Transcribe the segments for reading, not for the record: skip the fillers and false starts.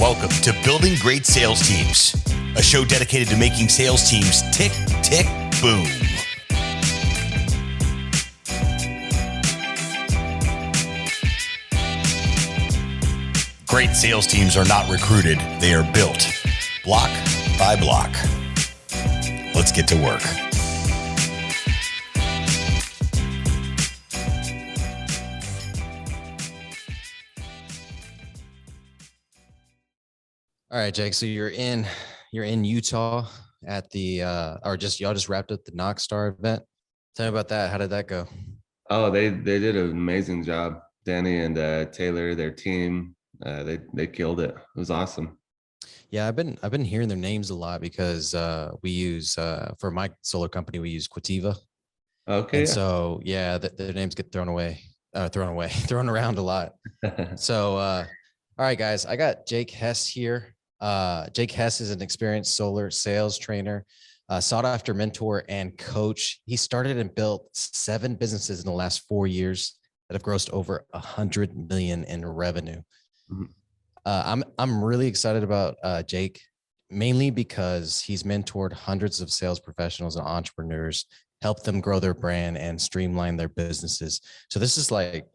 Welcome to Building Great Sales Teams, a show dedicated to making sales teams tick, tick, boom. Great sales teams are not recruited, they are built, block by block. Let's get to work. All right, Jake. So you're in Utah at the y'all just wrapped up the Knockstar event. Tell me about that. How did that go? Oh, they did an amazing job. Danny and Taylor, their team, they killed it. It was awesome. Yeah, I've been hearing their names a lot because we use for my solar company we use Quativa. Okay. And so their names get thrown around a lot. So all right, guys, I got Jake Hess here. Jake Hess is an experienced solar sales trainer, sought after mentor and coach. He started and built 7 businesses in the last 4 years that have grossed over $100 million in revenue. Mm-hmm. I'm really excited about Jake, mainly because he's mentored hundreds of sales professionals and entrepreneurs, helped them grow their brand and streamline their businesses. So this is like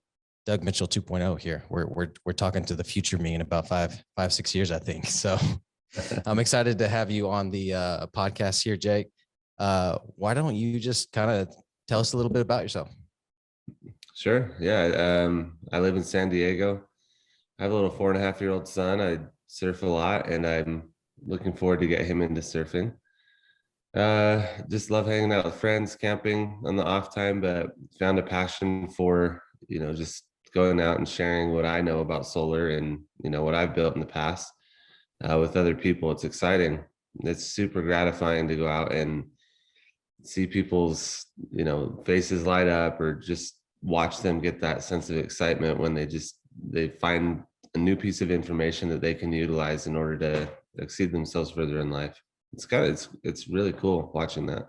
Doug Mitchell 2.0 here. We're talking to the future me in about 5-6 years, I think. So I'm excited to have you on the podcast here, Jake. Why don't you just kind of tell us a little bit about yourself? Sure. Yeah. I live in San Diego. I have a little 4.5-year-old son. I surf a lot, and I'm looking forward to get him into surfing. Just love hanging out with friends, camping on the off time, but found a passion for, just going out and sharing what I know about solar and, what I've built in the past with other people. It's exciting. It's super gratifying to go out and see people's, faces light up, or just watch them get that sense of excitement when they find a new piece of information that they can utilize in order to exceed themselves further in life. It's really cool watching that.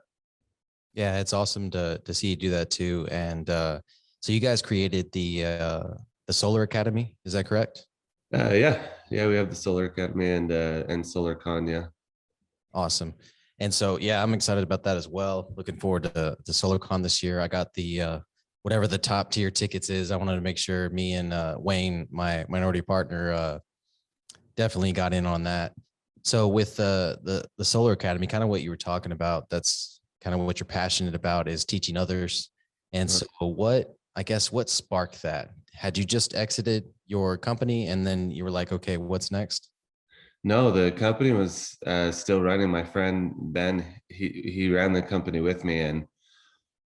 Yeah, it's awesome to see you do that too. And so you guys created the Solar Academy, is that correct? Yeah, we have the Solar Academy and SolarCon. Yeah. Awesome. And so I'm excited about that as well. Looking forward to the SolarCon this year. I got the whatever the top tier tickets is. I wanted to make sure me and Wayne, my minority partner, definitely got in on that. So with the Solar Academy, kind of what you were talking about, that's kind of what you're passionate about, is teaching others. And so what sparked that? Had you just exited your company and then you were like, okay, what's next? No, the company was still running. My friend Ben, he ran the company with me, and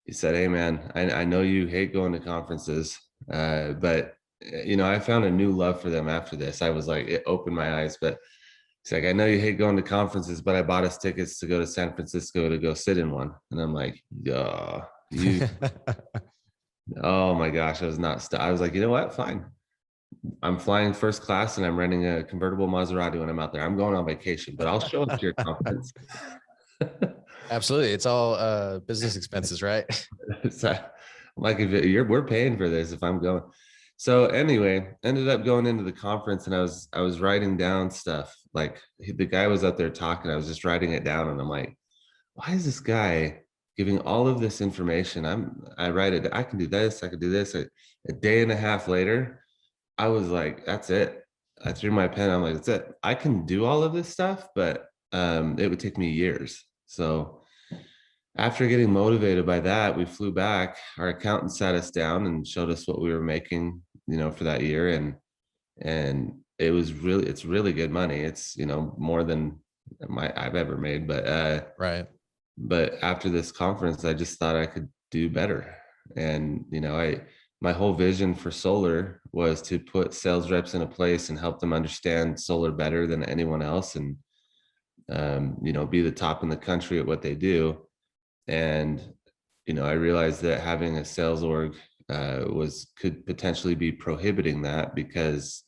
he said, "Hey man, I know you hate going to conferences, but I found a new love for them after this." I was like, it opened my eyes. But he's like, "I know you hate going to conferences, but I bought us tickets to go to San Francisco to go sit in one." And I'm like, you oh my gosh, I was not I was like, you know what? Fine. I'm flying first class and I'm renting a convertible Maserati when I'm out there. I'm going on vacation, but I'll show up to your conference. Absolutely. It's all business expenses, right? So, like, we're paying for this if I'm going. So anyway, ended up going into the conference, and I was writing down stuff. Like, the guy was up there talking, I was just writing it down, and I'm like, why is this guy giving all of this information? I write it, I can do this, I could do this. A day and a half later, I was like, that's it. I threw my pen. I'm like, that's it. I can do all of this stuff, but it would take me years. So after getting motivated by that, we flew back. Our accountant sat us down and showed us what we were making, for that year. And it's really good money. It's, more than I've ever made, but right. But after this conference, I just thought I could do better. And, my whole vision for solar was to put sales reps in a place and help them understand solar better than anyone else, and, be the top in the country at what they do. And, I realized that having a sales org could potentially be prohibiting that, because,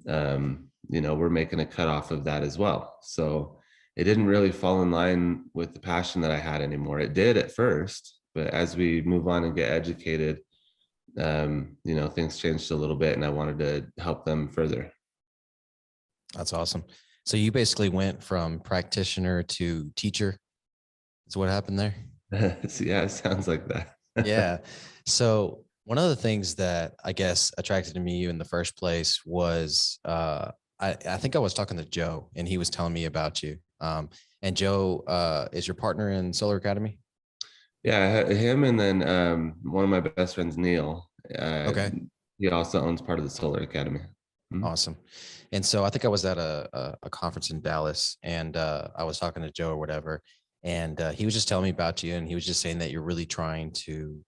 we're making a cutoff of that as well. So it didn't really fall in line with the passion that I had anymore. It did at first, but as we move on and get educated, things changed a little bit, and I wanted to help them further. That's awesome. So you basically went from practitioner to teacher. Is what happened there? So, yeah, it sounds like that. Yeah. So one of the things that I guess attracted to me in the first place was I think I was talking to Joe and he was telling me about you. And Joe is your partner in Solar Academy? Yeah, him, and then one of my best friends, Neil. Okay. He also owns part of the Solar Academy. Mhm. Awesome. And so I think I was at a conference in Dallas and I was talking to Joe or whatever. And he was just telling me about you. And he was just saying that you're really trying to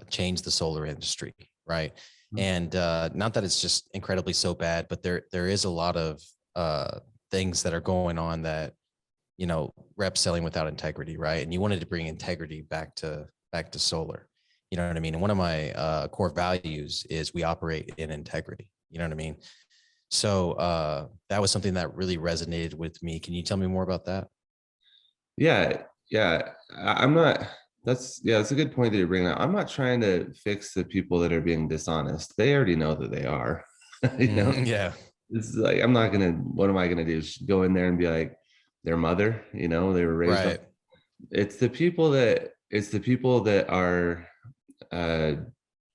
change the solar industry. Right. Mhm. And not that it's just incredibly so bad, but there is a lot of things that are going on that, you know, reps selling without integrity. Right. And you wanted to bring integrity back to solar. You know what I mean? And one of my core values is we operate in integrity. You know what I mean? So that was something that really resonated with me. Can you tell me more about that? Yeah, yeah. I'm not. That's a good point that you're bringing up. I'm not trying to fix the people that are being dishonest. They already know that they are. You know, Yeah. it's like I'm not gonna. What am I gonna do? Just go in there and be like their mother? You know, they were raised on. Right. It's the people that are uh,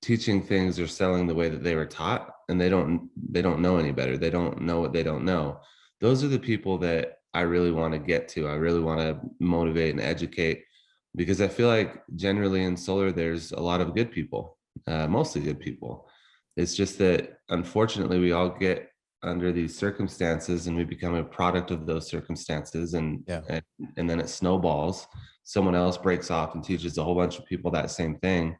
teaching things or selling the way that they were taught, and they don't know any better. They don't know what they don't know. Those are the people that I really want to get to. I really want to motivate and educate, because I feel like generally in solar there's a lot of good people, mostly good people. It's just that unfortunately we all get under these circumstances and we become a product of those circumstances, and Yeah. and then it snowballs. Someone else breaks off and teaches a whole bunch of people that same thing,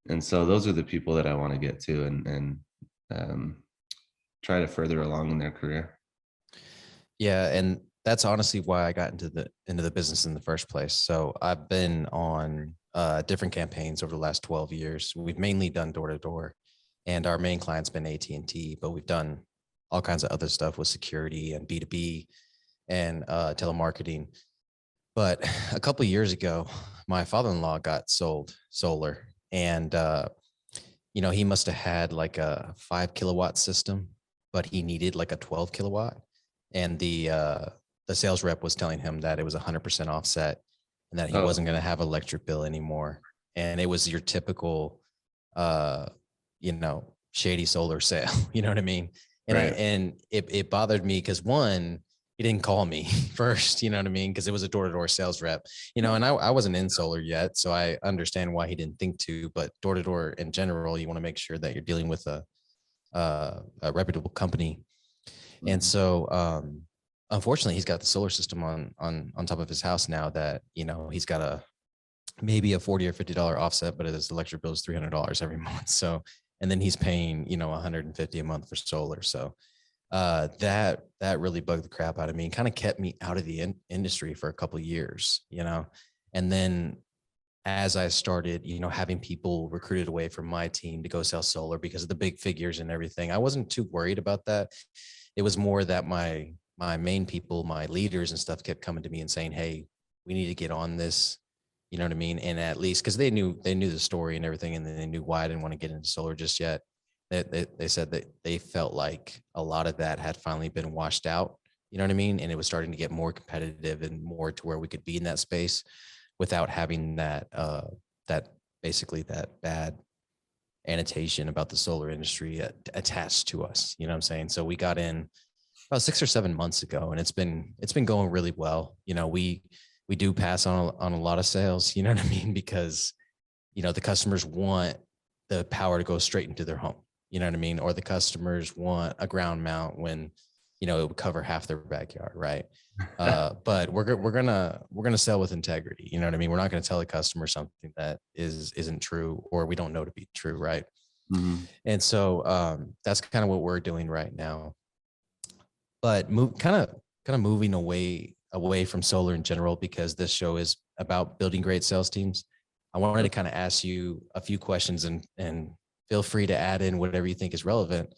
and so those are the people that I want to get to, and um, try to further along in their career. Yeah. And that's honestly why I got into the business in the first place. So I've been on different campaigns over the last 12 years. We've mainly done door to door, and our main client's been AT&T, but we've done all kinds of other stuff with security and B2B and telemarketing. But a couple of years ago, my father-in-law got sold solar, and you know, he must have had like a 5 kilowatt system, but he needed like a 12 kilowatt, and the sales rep was telling him that it was 100% offset, and that he Oh, wasn't going to have electric bill anymore, and it was your typical, uh, you know, shady solar sale. You know what I mean? And right. it bothered me because one, he didn't call me first, you know what I mean? Because it was a door-to-door sales rep, you know, and I wasn't in solar yet. So I understand why he didn't think to, but door-to-door in general, you want to make sure that you're dealing with a reputable company. And Mhm. so unfortunately he's got the solar system on top of his house now that, you know, he's got a maybe a $40 or $50 offset, but his electric bill is $300 every month. So, and then he's paying, you know, 150 a month for solar. So that really bugged the crap out of me and kind of kept me out of the industry for a couple of years, you know. And then as I started, you know, having people recruited away from my team to go sell solar because of the big figures and everything, I wasn't too worried about that. It was more that my main people, my leaders and stuff kept coming to me and saying, "Hey, we need to get on this." You know what I mean? And at least because they knew the story and everything, and they knew why I didn't want to get into solar just yet. They said that they felt like a lot of that had finally been washed out. You know what I mean? And it was starting to get more competitive and more to where we could be in that space without having that basically that bad annotation about the solar industry attached to us. You know what I'm saying? So we got in about 6 or 7 months ago, and it's been going really well. You know, we do pass on a lot of sales. You know what I mean? Because you know the customers want the power to go straight into their home. You know what I mean? Or the customers want a ground mount when, you know, it would cover half their backyard, right? But we're gonna sell with integrity. You know what I mean? We're not gonna tell the customer something that isn't true or we don't know to be true, right? Mhm. And so that's kind of what we're doing right now. But kind of moving away from solar in general because this show is about building great sales teams. I wanted to kind of ask you a few questions and feel free to add in whatever you think is relevant.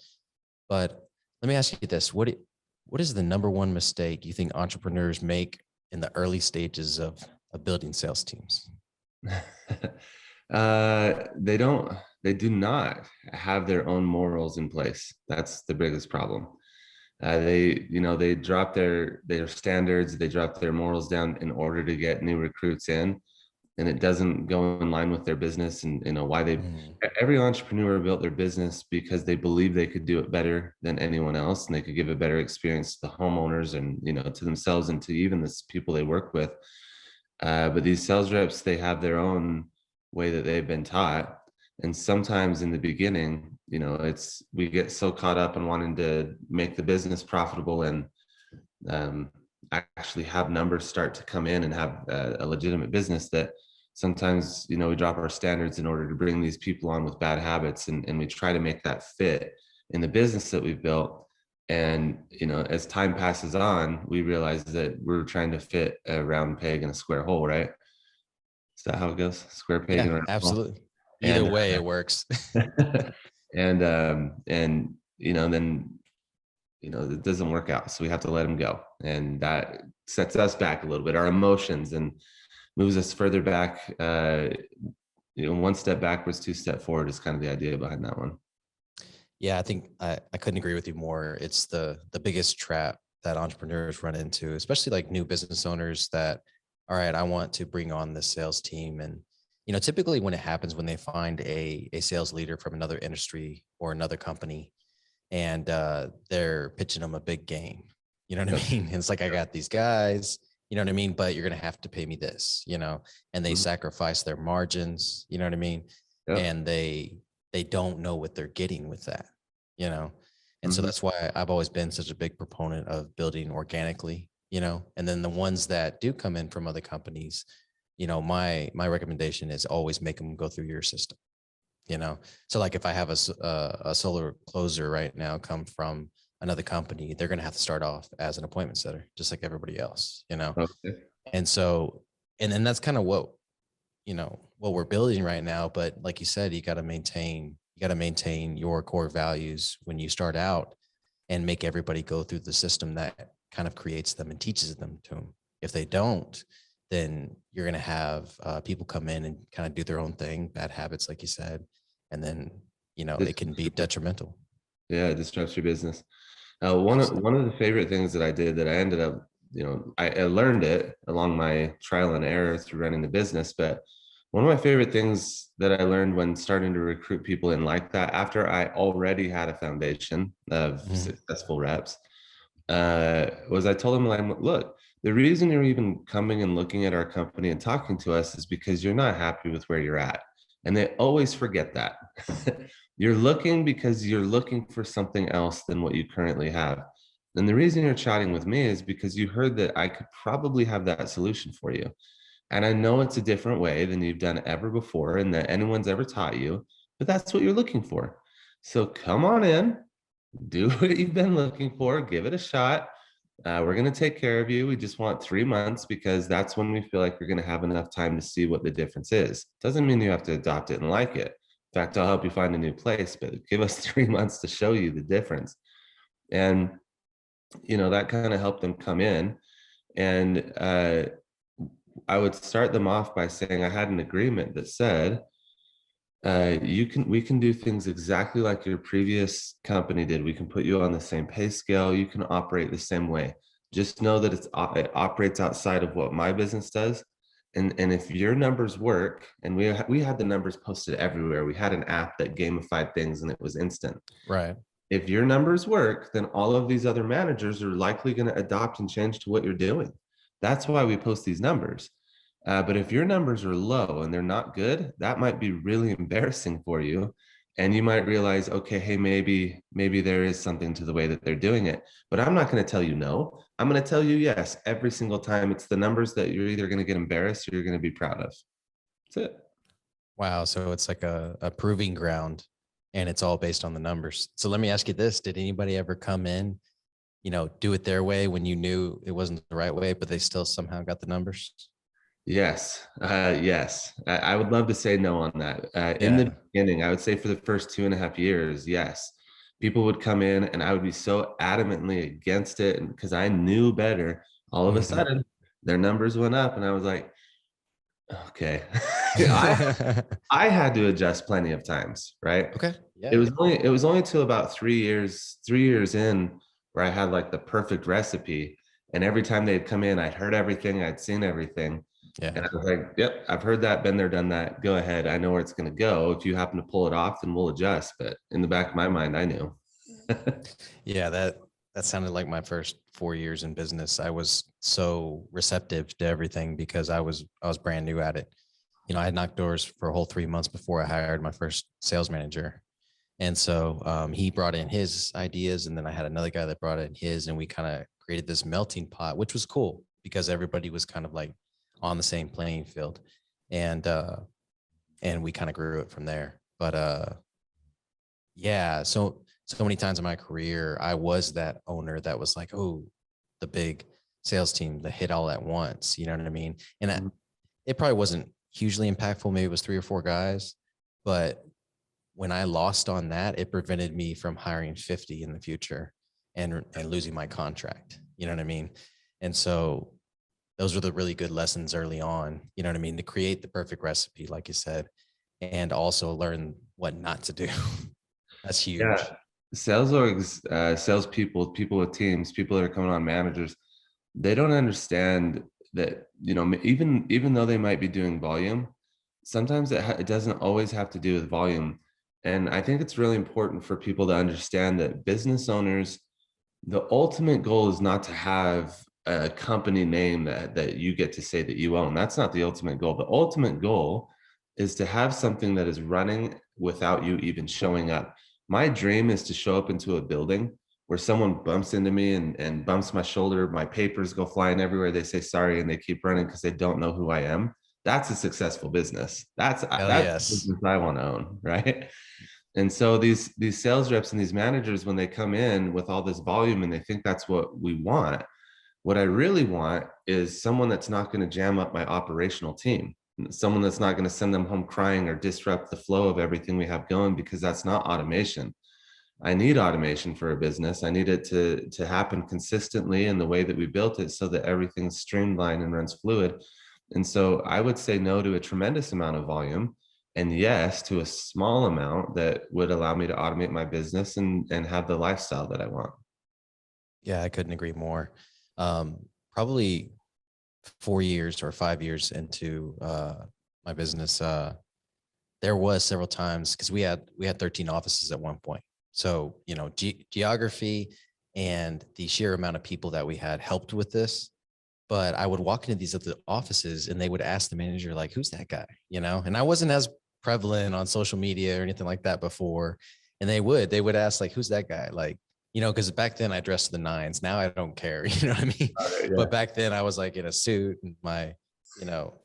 But let me ask you this: what is the number one mistake you think entrepreneurs make in the early stages of building sales teams? They do not have their own morals in place. That's the biggest problem. They drop their standards, they drop their morals down in order to get new recruits in, and it doesn't go in line with their business. And why every entrepreneur built their business because they believe they could do it better than anyone else, and they could give a better experience to the homeowners and to themselves and to even the people they work with. But these sales reps, they have their own way that they've been taught. And sometimes in the beginning, we get so caught up in wanting to make the business profitable and actually have numbers start to come in and have a legitimate business, that sometimes, we drop our standards in order to bring these people on with bad habits. And we try to make that fit in the business that we've built. And, as time passes on, we realize that we're trying to fit a round peg in a square hole, right? Is that how it goes? Square peg in a round absolutely. hole? Either way, it works. and then it doesn't work out, so we have to let them go, and that sets us back a little bit, our emotions, and moves us further back. One step backwards, two step forward is kind of the idea behind that one. Yeah, I think I couldn't agree with you more. It's the biggest trap that entrepreneurs run into, especially like new business owners that, all right, I want to bring on this sales team. And, typically when it happens, when they find a sales leader from another industry or another company, and they're pitching them a big game, you know what I mean? It's like, I got these guys, you know what I mean? But you're going to have to pay me this, and they sacrifice their margins, you know what I mean? Yep. And they don't know what they're getting with that, And so that's why I've always been such a big proponent of building organically, and then the ones that do come in from other companies, my recommendation is always make them go through your system, So like if I have a solar closer right now come from another company, they're going to have to start off as an appointment setter, just like everybody else, Okay. And so, and then that's kind of what we're building right now. But like you said, you got to maintain your core values when you start out, and make everybody go through the system that kind of creates them and teaches them to them. If they don't, then you're going to have people come in and kind of do their own thing, bad habits, like you said. And then, it can be detrimental. Yeah, it disrupts your business. One of the favorite things that I did that I ended up, I learned it along my trial and error through running the business. But one of my favorite things that I learned when starting to recruit people in like that, after I already had a foundation of successful reps, was I told them, look, the reason you're even coming and looking at our company and talking to us is because you're not happy with where you're at. And they always forget that. You're looking because you're looking for something else than what you currently have. And the reason you're chatting with me is because you heard that I could probably have that solution for you. And I know it's a different way than you've done ever before and that anyone's ever taught you, but that's what you're looking for. So come on in, do what you've been looking for, give it a shot. We're going to take care of you. We just want 3 months because that's when we feel like you're going to have enough time to see what the difference is. Doesn't mean you have to adopt it and like it. In fact, I'll help you find a new place, but give us 3 months to show you the difference. And, that kind of helped them come in. And I would start them off by saying I had an agreement that said, we can do things exactly like your previous company did. We can put you on the same pay scale. You can operate the same way. Just know that it operates outside of what my business does. And if your numbers work, and we had the numbers posted everywhere. We had an app that gamified things and it was instant. Right. If your numbers work, then all of these other managers are likely going to adopt and change to what you're doing. That's why we post these numbers. But if your numbers are low and they're not good, that might be really embarrassing for you. And you might realize, okay, hey, maybe there is something to the way that they're doing it. But I'm not going to tell you no. I'm going to tell you yes every single time. It's the numbers that you're either going to get embarrassed or you're going to be proud of. That's it. Wow. So it's like a proving ground, and it's all based on the numbers. So let me ask you this. Did anybody ever come in, do it their way when you knew it wasn't the right way, but they still somehow got the numbers? Yes. Yes. I would love to say no on that. In the beginning, I would say for the first 2.5 years, yes. People would come in and I would be so adamantly against it. And because I knew better, all of a sudden their numbers went up and I was like, okay. I had to adjust plenty of times, right? Okay. Yeah. It was only till about 3 years in where I had like the perfect recipe. And every time they'd come in, I'd heard everything, I'd seen everything. Yeah. And I was like, yep, I've heard that, been there, done that. Go ahead. I know where it's going to go. If you happen to pull it off, then we'll adjust. But in the back of my mind, I knew. Yeah, that sounded like my first 4 years in business. I was so receptive to everything because I was brand new at it. You know, I had knocked doors for a whole 3 months before I hired my first sales manager. And so he brought in his ideas, and then I had another guy that brought in his, and we kind of created this melting pot, which was cool because everybody was kind of like on the same playing field, and we kind of grew it from there. But yeah, so many times in my career, I was that owner that was like, oh, the big sales team that hit all at once. You know what I mean? And it probably wasn't hugely impactful. Maybe it was 3 or 4 guys, but when I lost on that, it prevented me from hiring 50 in the future and losing my contract. You know what I mean? And so those were the really good lessons early on, you know what I mean? To create the perfect recipe, like you said, and also learn what not to do. That's huge. Yeah. Sales orgs, salespeople, people with teams, people that are coming on, managers, they don't understand that, you know, even though they might be doing volume, sometimes it doesn't always have to do with volume. And I think it's really important for people to understand that business owners, the ultimate goal is not to have a company name that you get to say that you own. That's not the ultimate goal. The ultimate goal is to have something that is running without you even showing up. My dream is to show up into a building where someone bumps into me and bumps my shoulder, my papers go flying everywhere, they say sorry, and they keep running because they don't know who I am. That's a successful business. That's Yes. the business I want to own, right? And so these sales reps and these managers, when they come in with all this volume and they think that's what we want, what I really want is someone that's not going to jam up my operational team, someone that's not going to send them home crying or disrupt the flow of everything we have going, because that's not automation. I need automation for a business. I need it to happen consistently in the way that we built it so that everything's streamlined and runs fluid. And so I would say no to a tremendous amount of volume, and yes to a small amount that would allow me to automate my business and have the lifestyle that I want. Yeah, I couldn't agree more. Probably 4 years or 5 years into my business, there was several times because we had 13 offices at one point. So, you know, geography and the sheer amount of people that we had helped with this. But I would walk into these other offices and they would ask the manager, like, who's that guy? You know, and I wasn't as prevalent on social media or anything like that before. And they would ask, like, who's that guy? Like, you know, because back then I dressed to the nines. Now I don't care. You know what I mean? Yeah. But back then I was like in a suit and my, you know,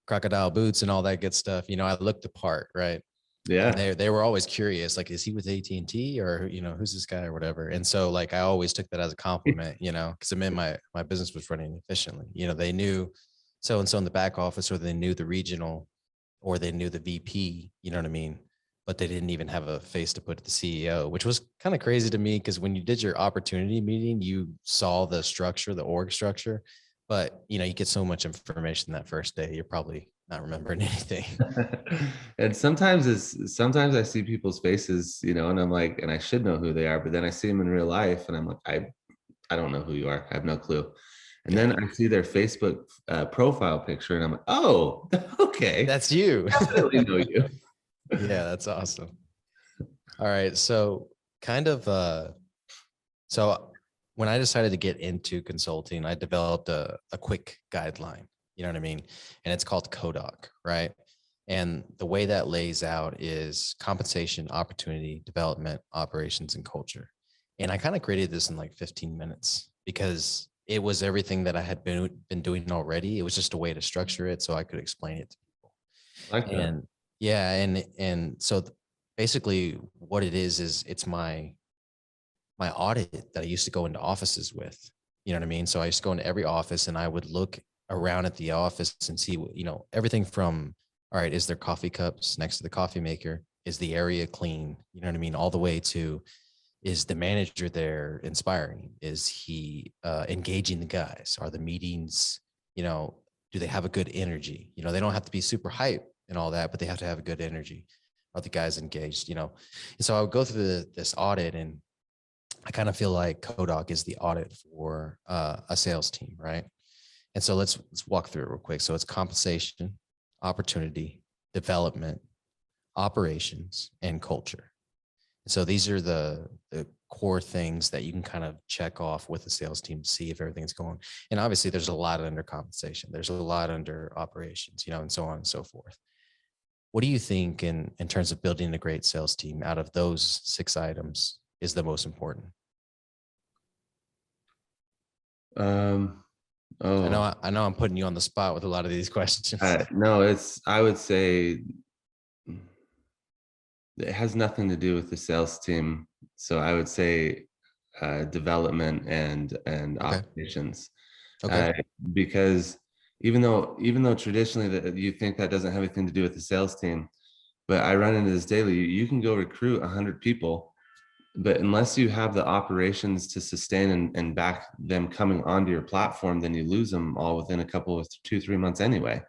crocodile boots and all that good stuff. You know, I looked the part, right? Yeah. And they were always curious, like, is he with AT&T or, you know, who's this guy or whatever. And so like, I always took that as a compliment, you know, because it meant my business was running efficiently. You know, they knew so-and-so in the back office, or they knew the regional, or they knew the VP, you know what I mean? But they didn't even have a face to put to the CEO, which was kind of crazy to me because when you did your opportunity meeting, you saw the structure, the org structure, but you know, you get so much information that first day, you're probably not remembering anything. And sometimes I see people's faces, you know, and I'm like, and I should know who they are, but then I see them in real life and I'm like, I don't know who you are. I have no clue. And then I see their Facebook profile picture and I'm like, oh, okay. That's you. Definitely know you. Yeah, that's awesome. All right. So kind of, so when I decided to get into consulting, I developed a quick guideline, you know what I mean? And it's called CODOC, right? And the way that lays out is compensation, opportunity, development, operations, and culture. And I kind of created this in like 15 minutes because it was everything that I had been doing already. It was just a way to structure it so I could explain it to people. Like that. And yeah, and so basically what it is it's my audit that I used to go into offices with. You know what I mean? So I used to go into every office and I would look around at the office and see, you know, everything from, all right, is there coffee cups next to the coffee maker? Is the area clean? You know what I mean? All the way to, is the manager there inspiring? Is he engaging the guys? Are the meetings, you know, do they have a good energy? You know, they don't have to be super hype and all that, but they have to have a good energy. Are the guys engaged, you know? And so I would go through this audit, and I kind of feel like Kodak is the audit for a sales team, right? And so let's walk through it real quick. So it's compensation, opportunity, development, operations, and culture. So these are the core things that you can kind of check off with the sales team to see if everything's going. And obviously there's a lot under compensation. There's a lot under operations, and so on and so forth. What do you think in terms of building a great sales team out of those 6 items is the most important? I know I'm putting you on the spot with a lot of these questions. No, I would say it has nothing to do with the sales team. So I would say development and Okay. operations. Okay. Because even though traditionally that you think that doesn't have anything to do with the sales team, but I run into this daily. You can go recruit 100 people, but unless you have the operations to sustain and back them coming onto your platform, then you lose them all within a couple of 2-3 months anyway.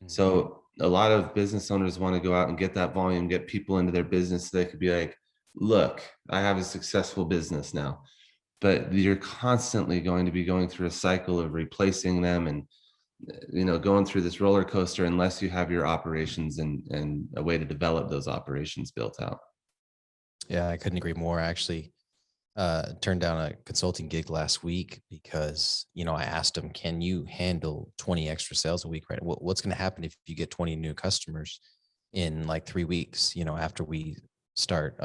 So a lot of business owners want to go out and get that volume, get people into their business so they could be like, look, I have a successful business now. But you're constantly going to be going through a cycle of replacing them and going through this roller coaster unless you have your operations and a way to develop those operations built out. Yeah, I couldn't agree more. I actually turned down a consulting gig last week because, I asked them, can you handle 20 extra sales a week, right? What's going to happen if you get 20 new customers in like 3 weeks, after we start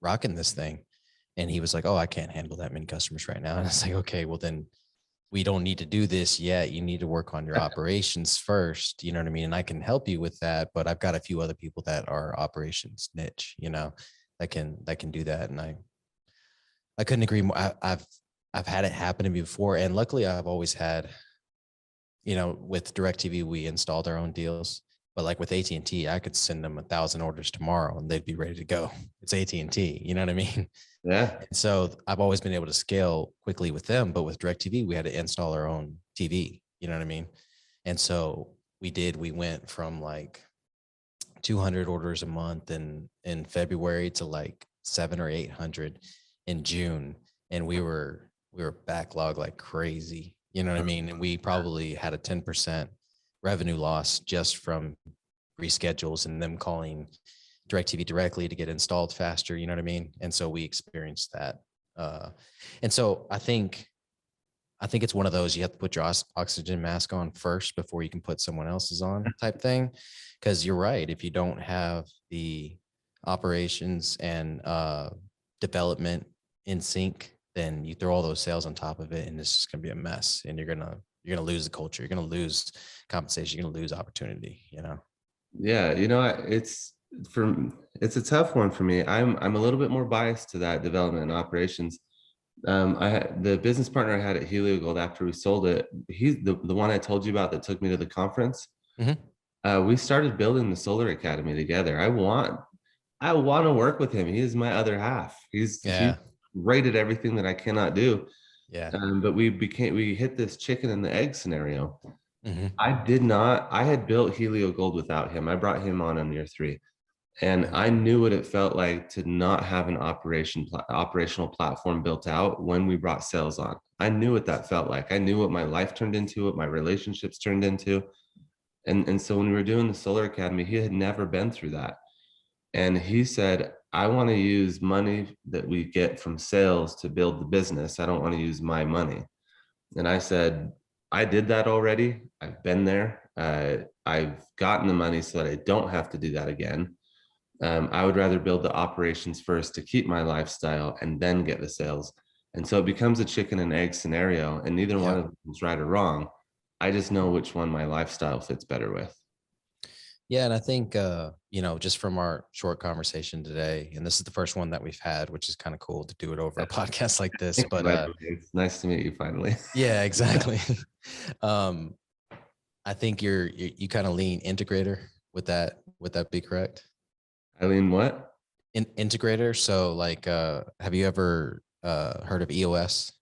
rocking this thing? And he was like, oh, I can't handle that many customers right now. And it's like, okay, well then we don't need to do this yet. You need to work on your operations first. You know what I mean? And I can help you with that, but I've got a few other people that are operations niche, that can do that. And I couldn't agree more. I've had it happen to me before. And luckily I've always had, with DirecTV, we installed our own deals, but like with AT&T, I could send them 1,000 orders tomorrow and they'd be ready to go. It's AT&T, you know what I mean? Yeah. And so I've always been able to scale quickly with them, but with DirecTV, we had to install our own TV, you know what I mean? And so we went from like 200 orders a month in February to like 700 or 800 in June. And we were backlogged like crazy, you know what I mean? And we probably had a 10% revenue loss just from reschedules and them calling DirecTV directly to get installed faster, you know what I mean? And so we experienced that. And so I think it's one of those, you have to put your oxygen mask on first before you can put someone else's on type thing. Cause you're right. If you don't have the operations and development in sync, then you throw all those sales on top of it and it's just going to be a mess, and you're going to lose the culture. You're going to lose compensation. You're going to lose opportunity, Yeah. It's a tough one for me. I'm a little bit more biased to that development and operations. I had the business partner I had at Heliogold after we sold it. He's the one I told you about that took me to the conference. We started building the Solar Academy together. I want to work with him. He is my other half. He's great at everything that I cannot do. Yeah. But we hit this chicken and the egg scenario. I had built Heliogold without him. I brought him on year 3. And I knew what it felt like to not have an operational platform built out when we brought sales on. I knew what that felt like. I knew what my life turned into, what my relationships turned into. And so when we were doing the Solar Academy, he had never been through that. And he said, I want to use money that we get from sales to build the business. I don't want to use my money. And I said, I did that already. I've been there. I've gotten the money so that I don't have to do that again. I would rather build the operations first to keep my lifestyle and then get the sales. And so it becomes a chicken and egg scenario, and neither one of them is right or wrong. I just know which one my lifestyle fits better with. Yeah. And I think, just from our short conversation today, and this is the first one that we've had, which is kind of cool to do it over a podcast like this, but it's nice to meet you finally. Yeah, exactly. I think you kind of lean integrator. Would that be correct? I lean what? Integrator. So like, have you ever heard of EOS?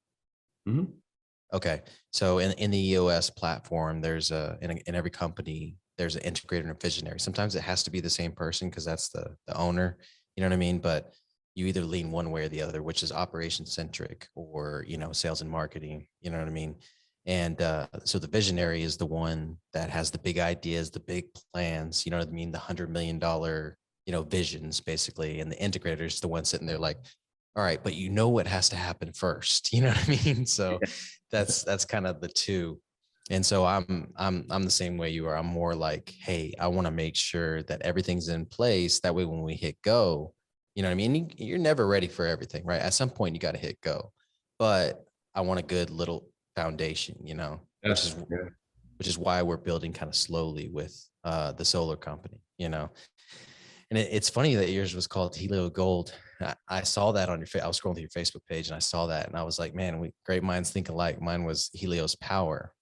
Okay. So in the EOS platform, there's in every company, there's an integrator and a visionary. Sometimes it has to be the same person because that's the owner, you know what I mean? But you either lean one way or the other, which is operation centric or, sales and marketing, you know what I mean? And so the visionary is the one that has the big ideas, the big plans, you know what I mean? The $100 million, visions basically. And the integrator is the one sitting there like, all right, but what has to happen first, you know what I mean? So that's kind of the two. And so I'm the same way you are. I'm more like, hey, I want to make sure that everything's in place. That way, when we hit go, you know what I mean? You're never ready for everything, right? At some point, you got to hit go. But I want a good little foundation, which is why we're building kind of slowly with the solar company, And it's funny that yours was called Helio Gold. I saw that on your I was scrolling through your Facebook page and I saw that and I was like, man, great minds think alike. Mine was Helios Power,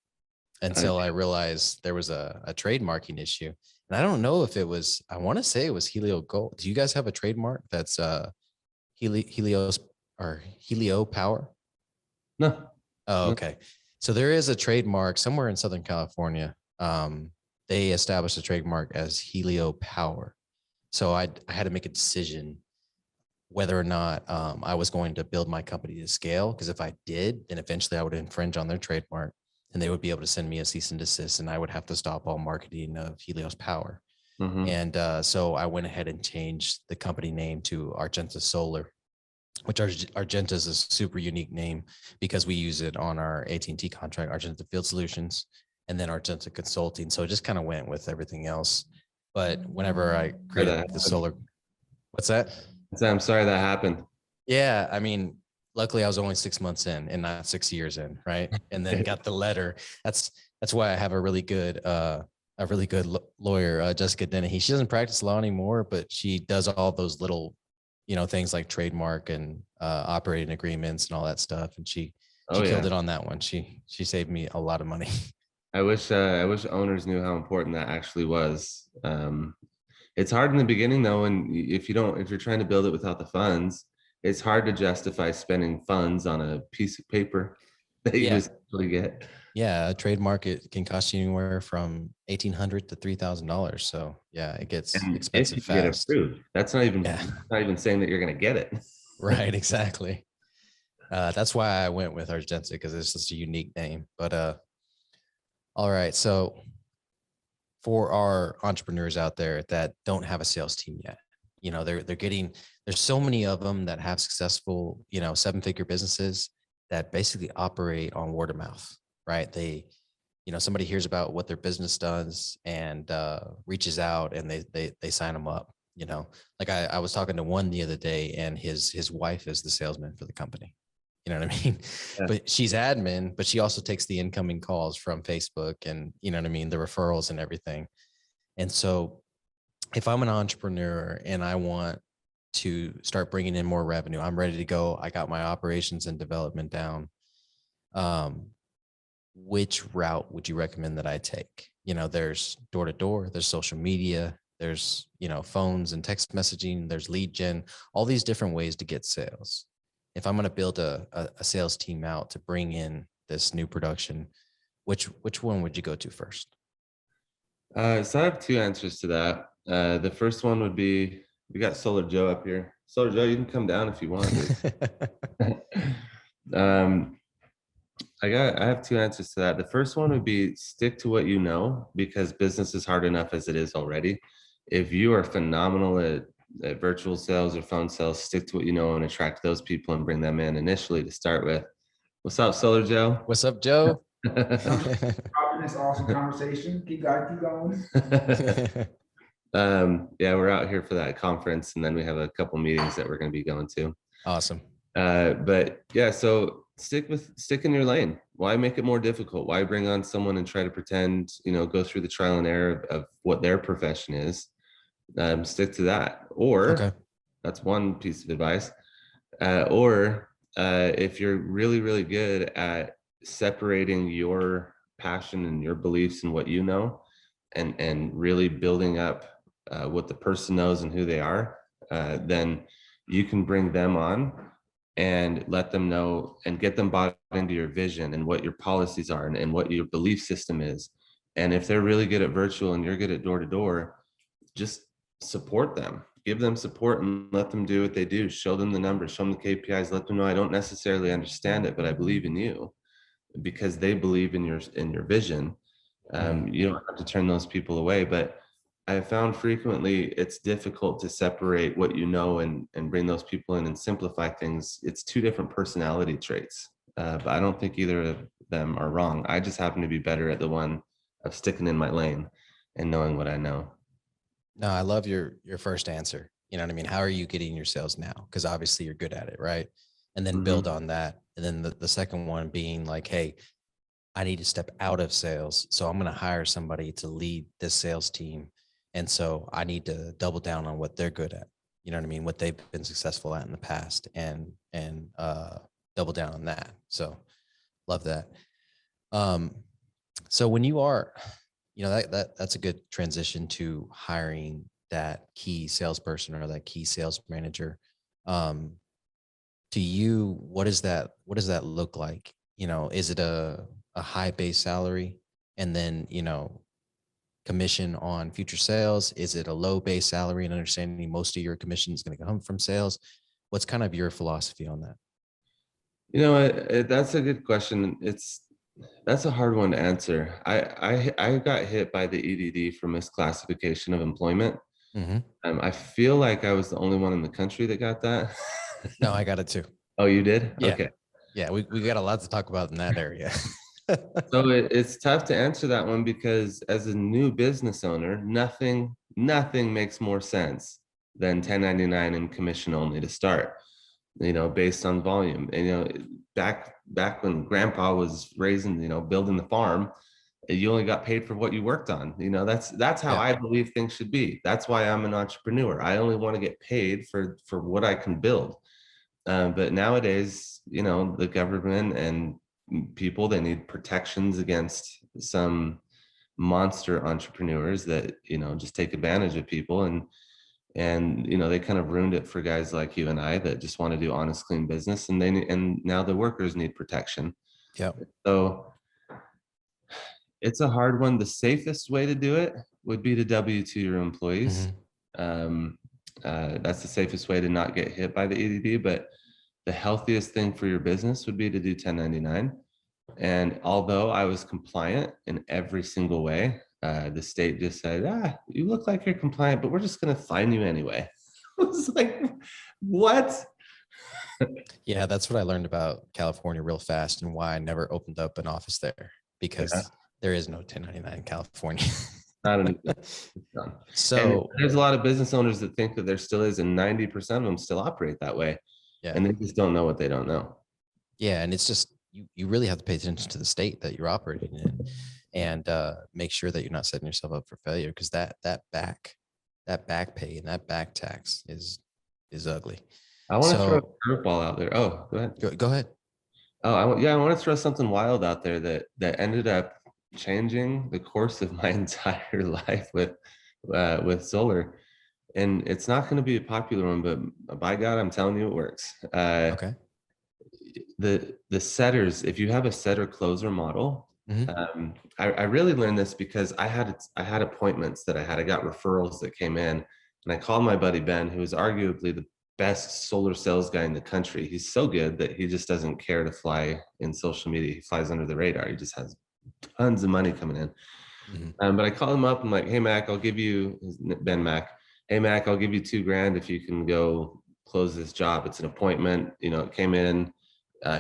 until I realized there was a trademarking issue. And I don't know if it was, I want to say it was Helio Gold. Do you guys have a trademark that's Helios or Helio Power? No. Oh, okay. So there is a trademark somewhere in Southern California. They established a trademark as Helio Power. So I had to make a decision whether or not I was going to build my company to scale. Because if I did, then eventually I would infringe on their trademark and they would be able to send me a cease and desist and I would have to stop all marketing of Helios Power. Mm-hmm. And so I went ahead and changed the company name to Argenta Solar, which Argenta is a super unique name because we use it on our AT&T contract, Argenta Field Solutions, and then Argenta Consulting. So it just kind of went with everything else. But whenever I created the solar, what's that? I'm sorry that happened. Yeah. I mean, luckily I was only 6 months in and not 6 years in. Right. And then got the letter. That's why I have a really good lawyer, Jessica Dennehy. She doesn't practice law anymore, but she does all those little, things like trademark and operating agreements and all that stuff. And she killed it on that one. She saved me a lot of money. I wish owners knew how important that actually was. It's hard in the beginning though, and if you're trying to build it without the funds, it's hard to justify spending funds on a piece of paper that you just really get. Yeah, a trademark, it can cost you anywhere from $1,800 to $3,000. So yeah, it gets expensive fast. Get approved. That's not even saying that you're going to get it. Right, exactly. That's why I went with Argenta because it's just a unique name. But all right, so for our entrepreneurs out there that don't have a sales team yet, there's so many of them that have successful, 7-figure businesses that basically operate on word of mouth, right? They, somebody hears about what their business does and reaches out and they sign them up, like I was talking to one the other day and his wife is the salesman for the company. You know what I mean? Yeah. But she's admin, but she also takes the incoming calls from Facebook and, the referrals and everything. And so if I'm an entrepreneur and I want to start bringing in more revenue, I'm ready to go. I got my operations and development down. Which route would you recommend that I take? There's door to door, there's social media, there's, phones and text messaging, there's lead gen, all these different ways to get sales. If I'm going to build a sales team out to bring in this new production, which one would you go to first? So I have two answers to that. The first one would be, we got Solar Joe up here. Solar Joe, you can come down if you want. I have two answers to that. The first one would be stick to what you know, because business is hard enough as it is already. If you are phenomenal at virtual sales or phone sales, stick to what you know and attract those people and bring them in initially to start with. What's up, Solar Joe? What's up, Joe? This awesome conversation. Keep going. Yeah, we're out here for that conference, and then we have a couple meetings that we're going to be going to. Awesome. But yeah, so stick in your lane. Why make it more difficult? Why bring on someone and try to pretend, go through the trial and error of what their profession is? Stick to that. Or that's one piece of advice. Or if you're really, really good at separating your passion and your beliefs and what you know, and really building up what the person knows and who they are, then you can bring them on and let them know and get them bought into your vision and what your policies are and what your belief system is. And if they're really good at virtual and you're good at door to door, just support them. give them support and let them do what they do. Show them the numbers, show them the KPIs, let them know I don't necessarily understand it, but I believe in you, because they believe in your vision. You don't have to turn those people away, but I have found frequently it's difficult to separate what you know and bring those people in and simplify things. It's two different personality traits, but I don't think either of them are wrong. I just happen to be better at the one of sticking in my lane and knowing what I know. No, I love your first answer. You know what I mean? How are you getting your sales now? Because obviously you're good at it, right? And then build on that. And then the second one being like, hey, I need to step out of sales. So I'm going to hire somebody to lead this sales team. And so I need to double down on what they're good at. You know what I mean? What they've been successful at in the past, and double down on that. So love that. So when you are, you know, that's a good transition to hiring that key salesperson or that key sales manager. To you, what does that look like? You know, is it a high base salary and then, you know, commission on future sales? Is it a low base salary and understanding most of your commission is going to come from sales? What's kind of your philosophy on that? You know, that's a good question. That's a hard one to answer. I got hit by the EDD for misclassification of employment. I feel like I was the only one in the country that got that. No, I got it too. Oh, you did? Yeah. Okay. Yeah, we got a lot to talk about in that area. So it's tough to answer that one, because as a new business owner, nothing makes more sense than 1099 and commission only to start, you know, based on volume. And, you know, back when grandpa was raising, you know, building the farm, you only got paid for what you worked on. You know, that's how I believe things should be. That's why I'm an entrepreneur. I only want to get paid for what I can build. But nowadays, you know, the government and people, they need protections against some monster entrepreneurs that, you know, just take advantage of people. And you know, they kind of ruined it for guys like you and I that just want to do honest, clean business. And now the workers need protection. Yeah. So it's a hard one. The safest way to do it would be to W-2 your employees. That's the safest way to not get hit by the EDD. But the healthiest thing for your business would be to do 1099. And although I was compliant in every single way, the state just said, you look like you're compliant, but we're just going to fine you anyway. I was like, what? Yeah, that's what I learned about California real fast, and why I never opened up an office there, because there is no 1099 in California. So and there's a lot of business owners that think that there still is, and 90% of them still operate that way. Yeah. And they just don't know what they don't know. Yeah. And it's just, you really have to pay attention to the state that you're operating in, and make sure that you're not setting yourself up for failure, because that back pay and that back tax is ugly. I want to throw a curveball out there. Oh, go ahead. Go ahead. Oh, I want to throw something wild out there that ended up changing the course of my entire life with solar. And it's not going to be a popular one, but by God, I'm telling you, it works. Okay. The setters, if you have a setter closer model, I really learned this because I had appointments that I got referrals that came in, and I called my buddy Ben, who is arguably the best solar sales guy in the country. He's so good that he just doesn't care to fly in social media. He flies under the radar. He just has tons of money coming in. But I called him up. I'm like, hey, Mac, I'll give you, Ben Mac. Hey, Mac, I'll give you $2,000 if you can go close this job. It's an appointment. You know, it came in.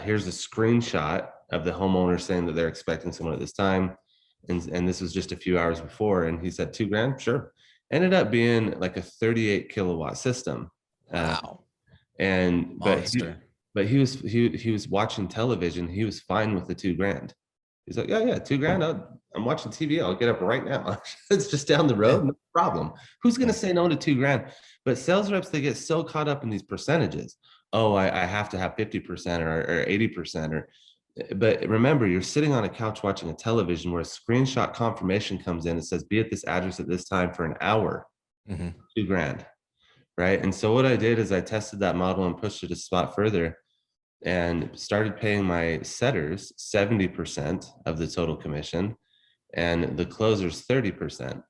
Here's a screenshot of the homeowner saying that they're expecting someone at this time. And this was just a few hours before. And he said, $2,000, sure. Ended up being like a 38 kilowatt system. Wow. But he was watching television. He was fine with the $2,000. He's like, yeah, $2,000. I'm watching TV. I'll get up right now. It's just down the road. No problem. Who's going to say no to $2,000? But sales reps, they get so caught up in these percentages. Oh, I have to have 50% or 80%. But remember, you're sitting on a couch watching a television where a screenshot confirmation comes in. It says, be at this address at this time for an hour, $2,000. Right. And so what I did is I tested that model and pushed it a spot further and started paying my setters 70% of the total commission and the closers 30%.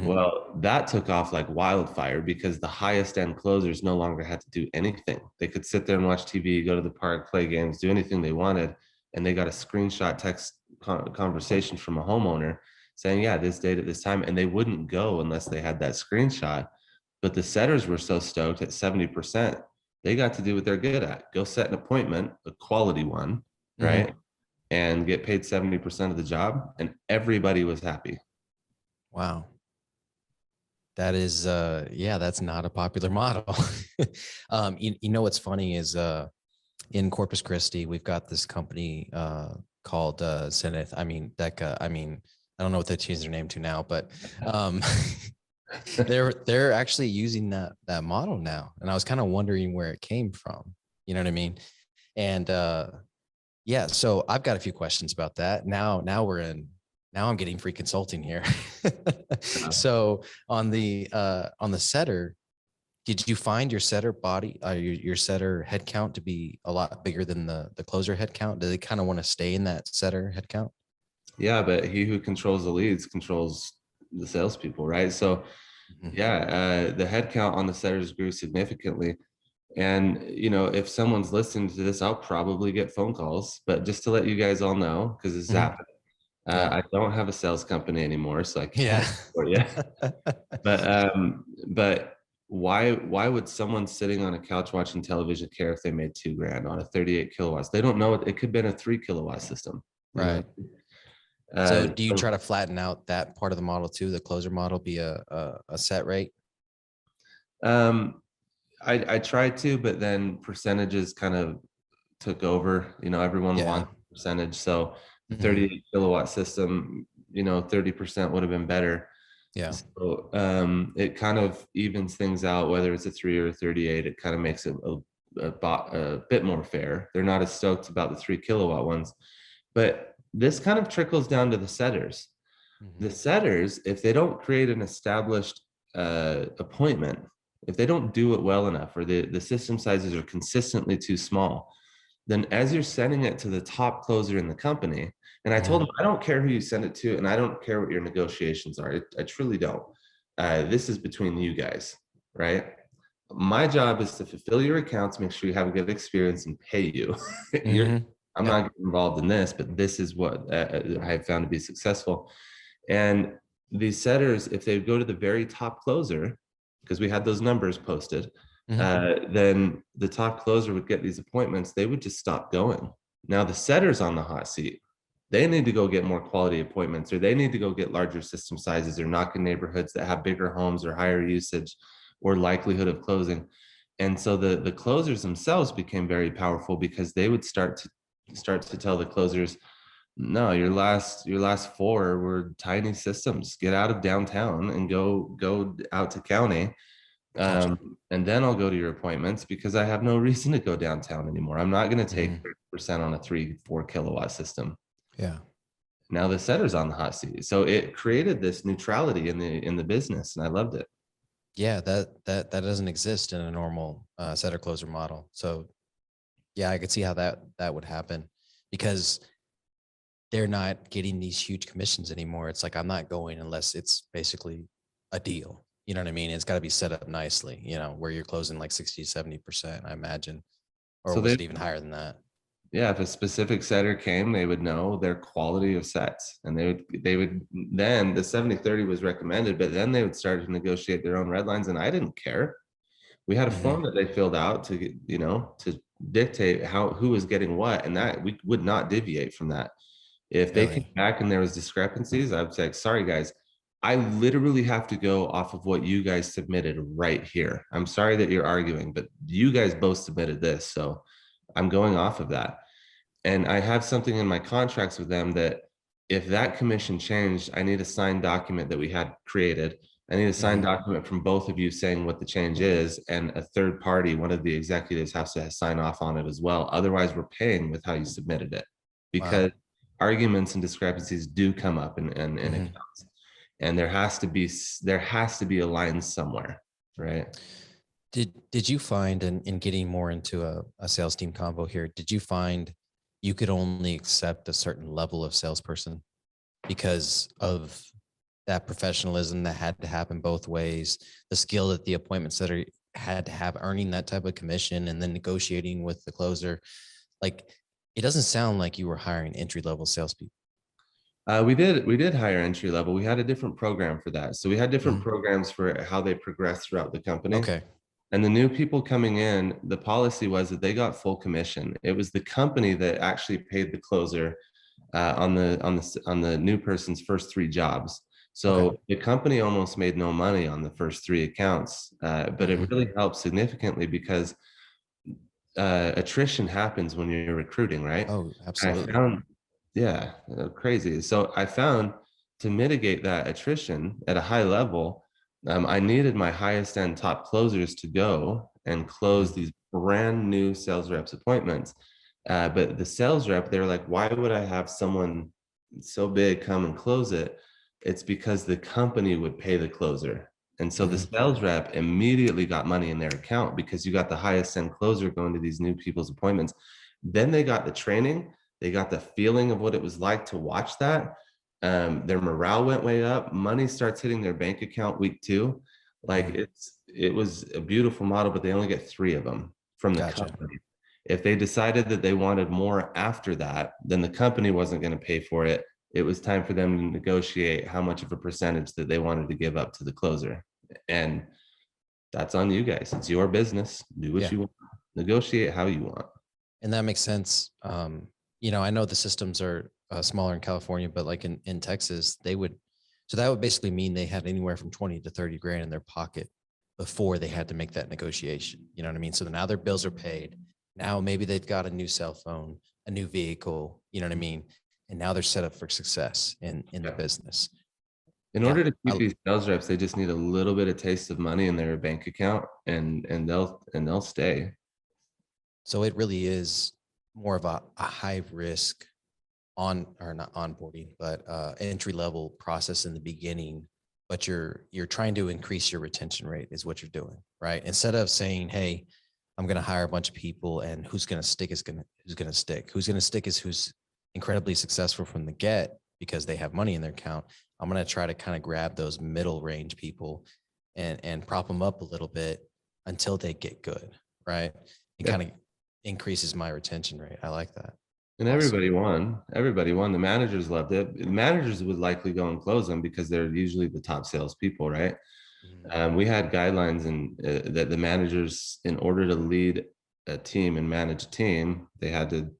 Well, that took off like wildfire because the highest end closers no longer had to do anything. They could sit there and watch TV, go to the park, play games, do anything they wanted. And they got a screenshot text conversation from a homeowner saying, yeah, this date at this time. And they wouldn't go unless they had that screenshot. But the setters were so stoked at 70%, they got to do what they're good at. Go set an appointment, a quality one, right? And get paid 70% of the job. And everybody was happy. Wow. That is, yeah, that's not a popular model. You know, what's funny is in Corpus Christi, we've got this company called Zenith. I mean, Deca. I mean, I don't know what they changed their name to now, but they're actually using that model now. And I was kind of wondering where it came from. You know what I mean? And yeah, so I've got a few questions about that. Now I'm getting free consulting here. So on the setter, did you find your setter body, your setter head count to be a lot bigger than the closer head count? Do they kind of want to stay in that setter head count? Yeah, but he who controls the leads controls the salespeople, right? So yeah, the head count on the setters grew significantly. And, you know, if someone's listening to this, I'll probably get phone calls, but just to let you guys all know, because this is happening. I don't have a sales company anymore, so I can't support you. But why would someone sitting on a couch watching television care if they made $2,000 on a 38 kilowatts? They don't know it. It could have been a 3 kilowatt system. Right. So do you try to flatten out that part of the model too? The closer model be a set rate? I tried to, but then percentages kind of took over. You know, everyone wants percentage. So the 38 kilowatt system, you know, 30% would have been better. Yeah. So it kind of evens things out, whether it's a 3 or a 38. It kind of makes it a bit more fair. They're not as stoked about the 3 kilowatt ones, but this kind of trickles down to the setters. The setters, if they don't create an established appointment, if they don't do it well enough, or the system sizes are consistently too small, then as you're sending it to the top closer in the company, and I told him, I don't care who you send it to, and I don't care what your negotiations are. I truly don't. This is between you guys, right? My job is to fulfill your accounts, make sure you have a good experience, and pay you. I'm not getting involved in this, but this is what I have found to be successful. And these setters, if they go to the very top closer, because we had those numbers posted, then the top closer would get these appointments. They would just stop going. Now the setters on the hot seat, they need to go get more quality appointments, or they need to go get larger system sizes, or knock in neighborhoods that have bigger homes or higher usage or likelihood of closing. And so the closers themselves became very powerful because they would start to tell the closers, no, your last 4 were tiny systems. Get out of downtown and go out to county. And then I'll go to your appointments because I have no reason to go downtown anymore. I'm not going to take 30% on a 3-4 kilowatt system. Yeah. Now the setter's on the hot seat. So it created this neutrality in the business, and I loved it. Yeah, that doesn't exist in a normal setter closer model. So yeah, I could see how that would happen, because they're not getting these huge commissions anymore. It's like, I'm not going unless it's basically a deal. You know what I mean? It's got to be set up nicely, you know, where you're closing like 60, 70%, I imagine. Or so was it even higher than that? Yeah, if a specific setter came, they would know their quality of sets, and they would then, the 70-30 was recommended, but then they would start to negotiate their own red lines, and I didn't care. We had a form that they filled out to, you know, to dictate who was getting what, and that we would not deviate from that. If they came back and there was discrepancies, I would say, sorry guys, I literally have to go off of what you guys submitted right here. I'm sorry that you're arguing, but you guys both submitted this, so I'm going off of that. And I have something in my contracts with them that if that commission changed, I need a signed document that we had created. I need a signed document from both of you saying what the change is, and a third party, one of the executives, has to sign off on it as well. Otherwise, we're paying with how you submitted it, because arguments and discrepancies do come up in accounts, and there has to be a line somewhere, right? Did you find, in getting more into a sales team convo here, did you find you could only accept a certain level of salesperson because of that professionalism that had to happen both ways, the skill that the appointment setter had to have earning that type of commission and then negotiating with the closer. Like, it doesn't sound like you were hiring entry-level salespeople. We did hire entry level. We had a different program for that. So we had different programs for how they progress throughout the company. Okay. And the new people coming in, the policy was that they got full commission. It was the company that actually paid the closer on the new person's first 3 jobs. So the company almost made no money on the first 3 accounts, but it really helped significantly because attrition happens when you're recruiting, right? Oh, absolutely. Yeah, crazy. So I found to mitigate that attrition at a high level, I needed my highest end top closers to go and close these brand new sales reps appointments. But the sales rep, they're like, why would I have someone so big come and close it? It's because the company would pay the closer. And so the sales rep immediately got money in their account because you got the highest end closer going to these new people's appointments. Then they got the training. They got the feeling of what it was like to watch that. Their morale went way up. Money starts hitting their bank account week 2. Like it was a beautiful model, but they only get 3 of them from the company. If they decided that they wanted more after that, then the company wasn't going to pay for it. It was time for them to negotiate how much of a percentage that they wanted to give up to the closer. And that's on you guys. It's your business. Do what you want. Negotiate how you want. And that makes sense. You know, I know the systems are smaller in California, but like in Texas, so that would basically mean they had anywhere from 20 to 30 grand in their pocket before they had to make that negotiation. You know what I mean? So now their bills are paid. Now maybe they've got a new cell phone, a new vehicle, you know what I mean? And now they're set up for success in the business. In order to keep these sales reps, they just need a little bit of taste of money in their bank account and they'll stay. So it really is more of a high risk not onboarding, but entry level process in the beginning. But you're trying to increase your retention rate is what you're doing, right? Instead of saying, hey, I'm going to hire a bunch of people and who's going to stick is who's going to stick. Who's going to stick is who's incredibly successful from the get because they have money in their account. I'm going to try to kind of grab those middle range people and prop them up a little bit until they get good, right? It kind of increases my retention rate. I like that. And everybody won. Everybody won. The managers loved it. The managers would likely go and close them because they're usually the top salespeople, right? We had guidelines and that the managers, in order to lead a team and manage a team, they had to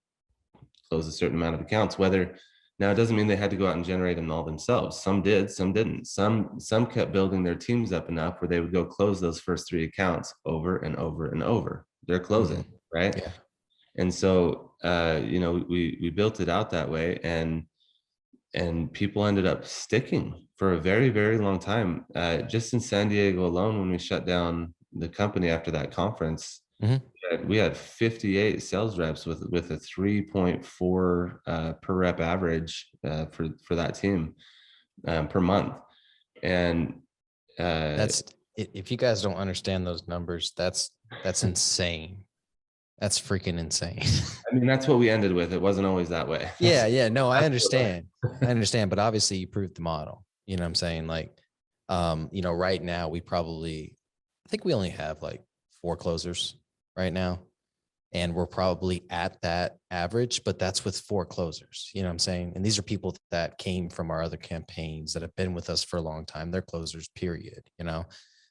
close a certain amount of accounts. Now it doesn't mean they had to go out and generate them all themselves. Some did, some didn't. Some kept building their teams up enough where they would go close those first 3 accounts over and over and over. They're closing, right? Yeah. And so we built it out that way, and people ended up sticking for a very, very long time. Just in San Diego alone, when we shut down the company after that conference, we had 58 sales reps with a 3.4 per rep average for that team per month. And that's, if you guys don't understand those numbers, that's insane. That's freaking insane. I mean, that's what we ended with. It wasn't always that way. Yeah. No, I understand. But obviously you proved the model. You know what I'm saying? Like, right now I think we only have like 4 closers right now. And we're probably at that average, but that's with 4 closers. You know what I'm saying? And these are people that came from our other campaigns that have been with us for a long time. They're closers, period.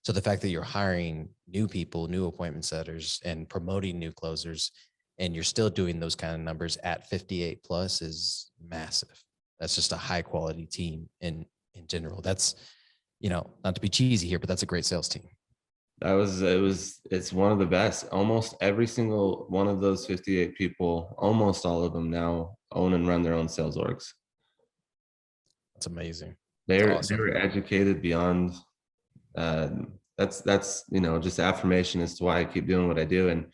So the fact that you're hiring new people, new appointment setters, and promoting new closers, and you're still doing those kind of numbers at 58 plus is massive. That's just a high quality team in general. That's, not to be cheesy here, but that's a great sales team. It's one of the best. Almost every single one of those 58 people, almost all of them now own and run their own sales orgs. That's amazing. They're awesome. educated beyond. That's just affirmation as to why I keep doing what I do,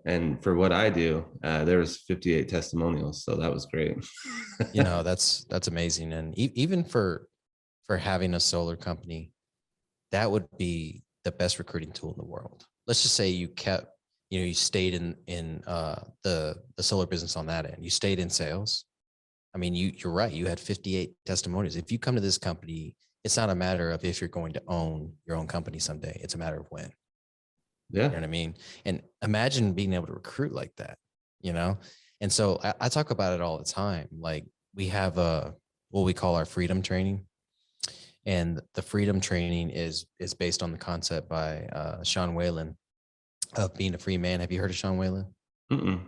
and for what I do, there was 58 testimonials, so that was great. That's amazing, and even for having a solar company, that would be the best recruiting tool in the world. Let's just say you stayed in the solar business on that end. You stayed in sales. I mean, you're right. You had 58 testimonials. If you come to this company it's not a matter of if you're going to own your own company someday. It's a matter of when. Yeah. You know what I mean? And imagine being able to recruit like that, you know? And so I talk about it all the time. Like we have what we call our freedom training. And the freedom training is based on the concept by Sean Whalen of being a free man. Have you heard of Sean Whalen? Mm-mm.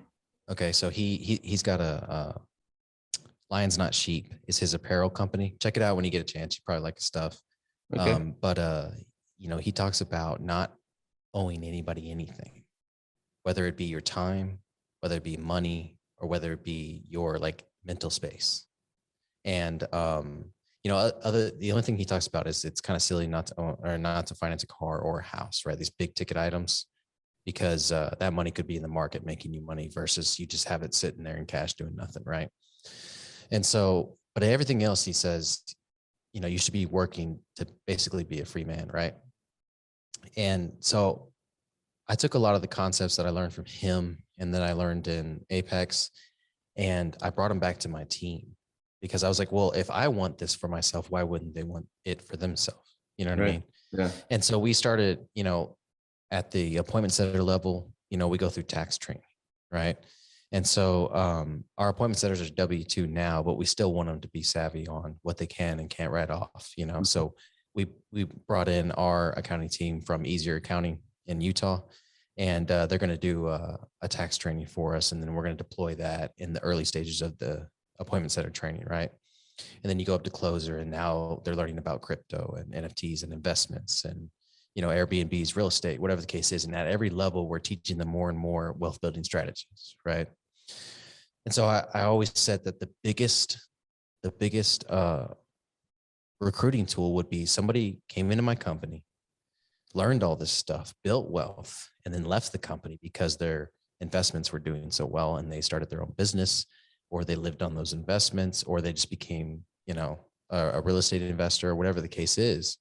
Okay, so he's got a Lions Not Sheep is his apparel company. Check it out when you get a chance. You probably like his stuff. Okay. But you know, he talks about not owing anybody anything, whether it be your time, whether it be money, or whether it be your like mental space. And you know, the only thing he talks about is it's kind of silly not to own or not to finance a car or a house, right? These big ticket items, because that money could be in the market making you money versus you just have it sitting there in cash doing nothing, right? And so, but everything else he says, you know, you should be working to basically be a free man, right? And so I took a lot of the concepts that I learned from him and then I learned in Apex, and I brought them back to my team because I was like, well, if I want this for myself, why wouldn't they want it for themselves? You know what I Right. mean? Yeah. And so we started, you know, at the appointment center level, you know, we go through tax training, right? And so our appointment centers are W-2 now, but we still want them to be savvy on what they can and can't write off, you know? So we brought in our accounting team from Easier Accounting in Utah, and they're going to do a tax training for us. And then we're going to deploy that in the early stages of the appointment center training, right? And then you go up to closer, and now they're learning about crypto and NFTs and investments and, you know, Airbnbs, real estate, whatever the case is. And at every level, we're teaching them more and more wealth building strategies, right? And so I always said that the biggest recruiting tool would be somebody came into my company, learned all this stuff, built wealth, and then left the company because their investments were doing so well and they started their own business, or they lived on those investments, or they just became, you know, a real estate investor or whatever the case is.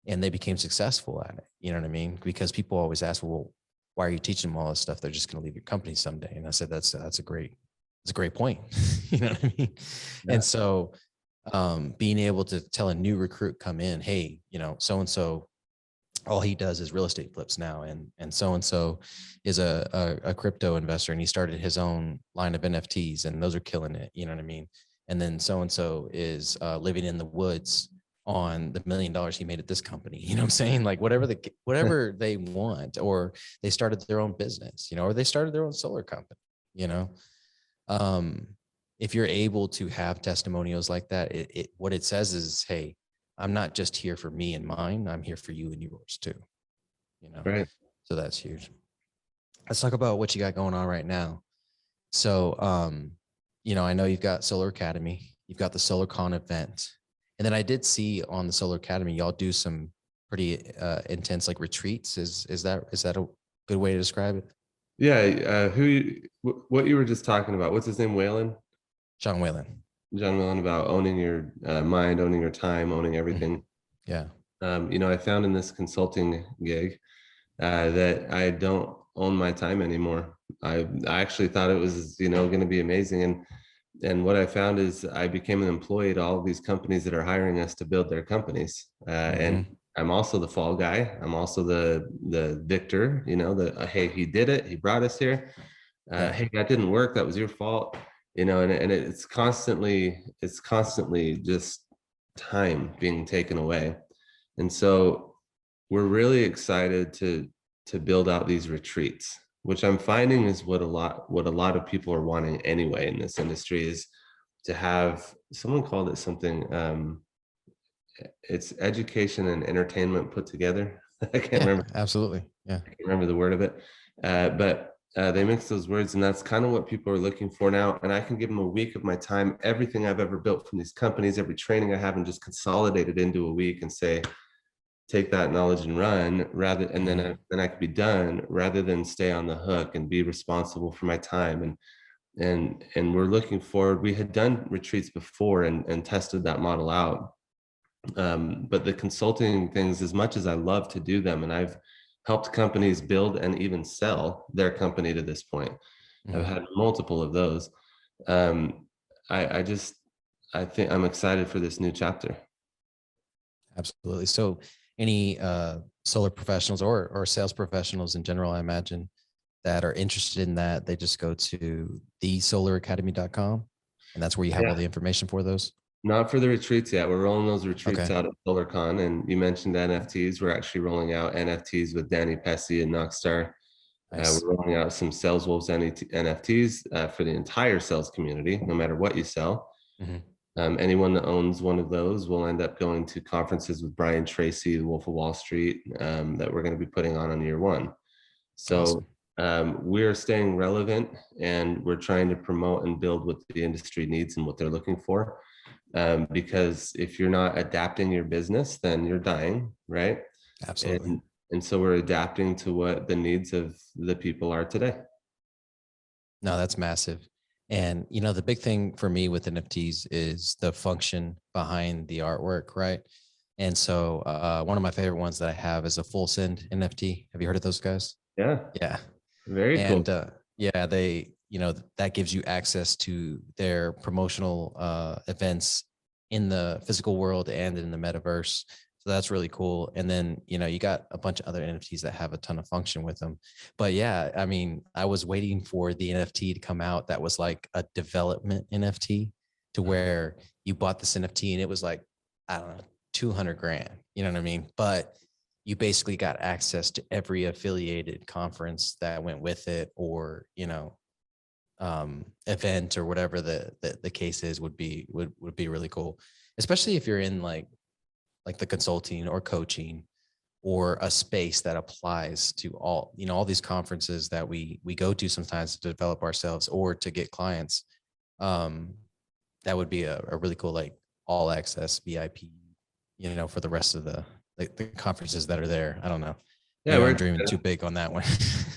And they became successful at it. You know what I mean? Because people always ask, well, why are you teaching them all this stuff? They're just going to leave your company someday. And I said, that's a great point. You know what I mean? Yeah. And so being able to tell a new recruit come in, hey, you know, so-and-so, all he does is real estate flips now. And so-and-so is a crypto investor, and he started his own line of NFTs, and those are killing it. You know what I mean? And then so-and-so is living in the woods on the $1 million he made at this company. You know what I'm saying? Like whatever they want, or they started their own business, you know, or they started their own solar company, you know. If you're able to have testimonials like that, what it says is, hey, I'm not just here for me and mine, I'm here for you and yours too, you know. Right. So that's huge. Let's talk about what you got going on right now. So you know, I know you've got Solar Academy, you've got the SolarCon event. And then I did see on the Solar Academy, y'all do some pretty intense like retreats. Is that a good way to describe it? Yeah. What you were just talking about? What's his name? Whalen? Sean Whalen. John Whalen, about owning your mind, owning your time, owning everything. Yeah. You know, I found in this consulting gig that I don't own my time anymore. I actually thought it was, you know, going to be amazing, and what I found is I became an employee at all of these companies that are hiring us to build their companies. And I'm also the fall guy. I'm also the victor, you know, hey, he did it. He brought us here. Hey, that didn't work. That was your fault. You know, and it's constantly just time being taken away. And so we're really excited to build out these retreats, which I'm finding is what a lot of people are wanting anyway in this industry, is to have, someone called it something, it's education and entertainment put together. I can't remember. Absolutely. Yeah. I can't remember the word of it. But they mix those words, and that's kind of what people are looking for now. And I can give them a week of my time, everything I've ever built from these companies, every training I have, and just consolidate it into a week and say, take that knowledge and run, and then I could be done, rather than stay on the hook and be responsible for my time. And we're looking forward. We had done retreats before and tested that model out. But the consulting things, as much as I love to do them, and I've helped companies build and even sell their company to this point. I've had multiple of those. I think I'm excited for this new chapter. Absolutely. So any solar professionals or sales professionals in general, I imagine, that are interested in that, they just go to thesolaracademy.com, and that's where you have all the information for those. Not for the retreats yet. We're rolling those retreats Okay. out at SolarCon, and you mentioned NFTs. We're actually rolling out NFTs with Danny Pesci and Knockstar. Nice. We're rolling out some Sales Wolves NFTs for the entire sales community, no matter what you sell. Mhm. Anyone that owns one of those will end up going to conferences with Brian Tracy, the Wolf of Wall Street, that we're going to be putting on year one. So we're staying relevant, and we're trying to promote and build what the industry needs and what they're looking for. Because if you're not adapting your business, then you're dying, right? Absolutely. And so we're adapting to what the needs of the people are today. No, that's massive. And you know, the big thing for me with NFTs is the function behind the artwork, right? And so one of my favorite ones that I have is a full send NFT. Have you heard of those guys? Yeah, Yeah. very cool. And yeah, they, you know, that gives you access to their promotional events in the physical world and in the metaverse. So that's really cool. And then, you know, you got a bunch of other NFTs that have a ton of function with them. But yeah, I mean, I was waiting for the NFT to come out that was like a development NFT, to where you bought this NFT and it was like, I don't know, 200 grand, you know what I mean? But you basically got access to every affiliated conference that went with it, or, you know, event or whatever the case is, would be really cool, especially if you're in like the consulting or coaching, or a space that applies to all, you know, all these conferences that we go to sometimes to develop ourselves or to get clients. That would be a really cool, like, all access VIP, you know, for the rest of the conferences that are there. I don't know. Yeah, Maybe we're I'm dreaming too big on that one.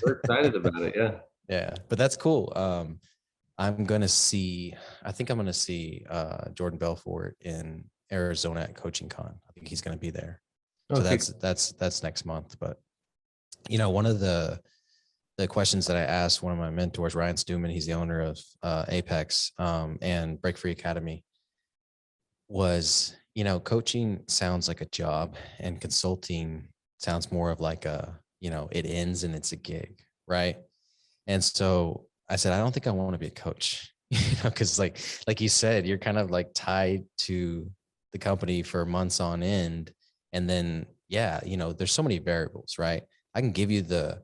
we're excited about it. Yeah. Yeah, but that's cool. I'm gonna see. I think I'm gonna see Jordan Belfort in Arizona at Coaching Con. I think he's gonna be there. So Okay. that's next month. But you know, one of the questions that I asked one of my mentors, Ryan Stewman, he's the owner of Apex and Break Free Academy, was, you know, coaching sounds like a job, and consulting sounds more of like a, you know, it ends and it's a gig, right? And so I said, I don't think I want to be a coach, you know, because like you said, you're kind of like tied to the company for months on end. And then, yeah, you know, there's so many variables, right? I can give you the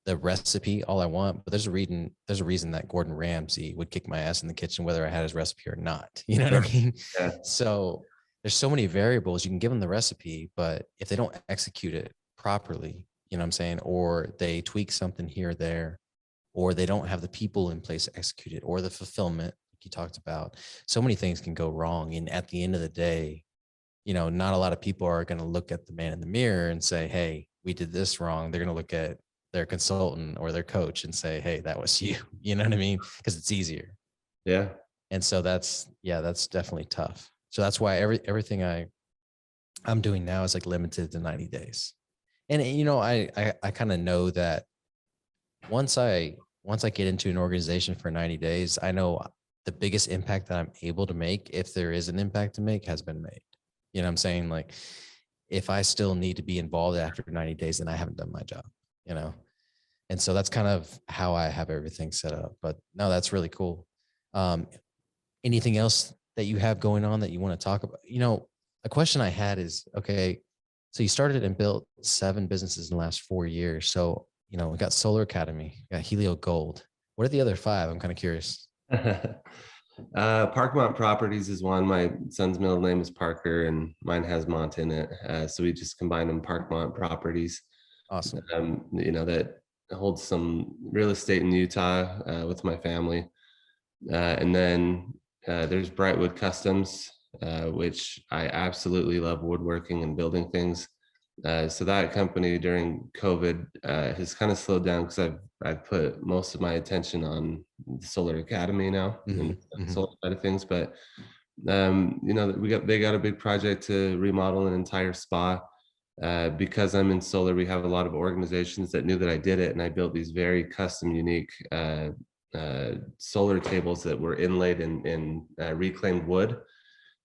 recipe all I want, but there's a reason that Gordon Ramsay would kick my ass in the kitchen, whether I had his recipe or not. You know what I mean? Yeah. So there's so many variables. You can give them the recipe, but if they don't execute it properly, you know what I'm saying? Or they tweak something here or there, or they don't have the people in place to execute it, or the fulfillment, like you talked about. So many things can go wrong. And at the end of the day, you know, not a lot of people are going to look at the man in the mirror and say, hey, we did this wrong. They're going to look at their consultant or their coach and say, hey, that was you. You know what I mean? Because it's easier. Yeah. And so that's definitely tough. So that's why everything I'm doing now is like limited to 90 days. And you know, I kind of know that once I get into an organization for 90 days, I know the biggest impact that I'm able to make, if there is an impact to make, has been made. You know what I'm saying? Like, if I still need to be involved after 90 days, then I haven't done my job, you know? And so that's kind of how I have everything set up. But no, that's really cool. Anything else that you have going on that you want to talk about? You know, a question I had is, okay, so you started and built 7 businesses in the last 4 years. So, you know, we got Solar Academy, we got Helio Gold. What are the other 5? I'm kind of curious. Parkmont Properties is one. My son's middle name is Parker, and mine has Mont in it. So we just combined them, Parkmont Properties. Awesome. You know, that holds some real estate in Utah with my family. And then there's Brightwood Customs, which I absolutely love, woodworking and building things. So that company during COVID has kind of slowed down, because I've put most of my attention on the Solar Academy now, and solar side of things. But you know, they got a big project to remodel an entire spa. Because I'm in solar, we have a lot of organizations that knew that I did it, and I built these very custom, unique solar tables that were inlaid in reclaimed wood.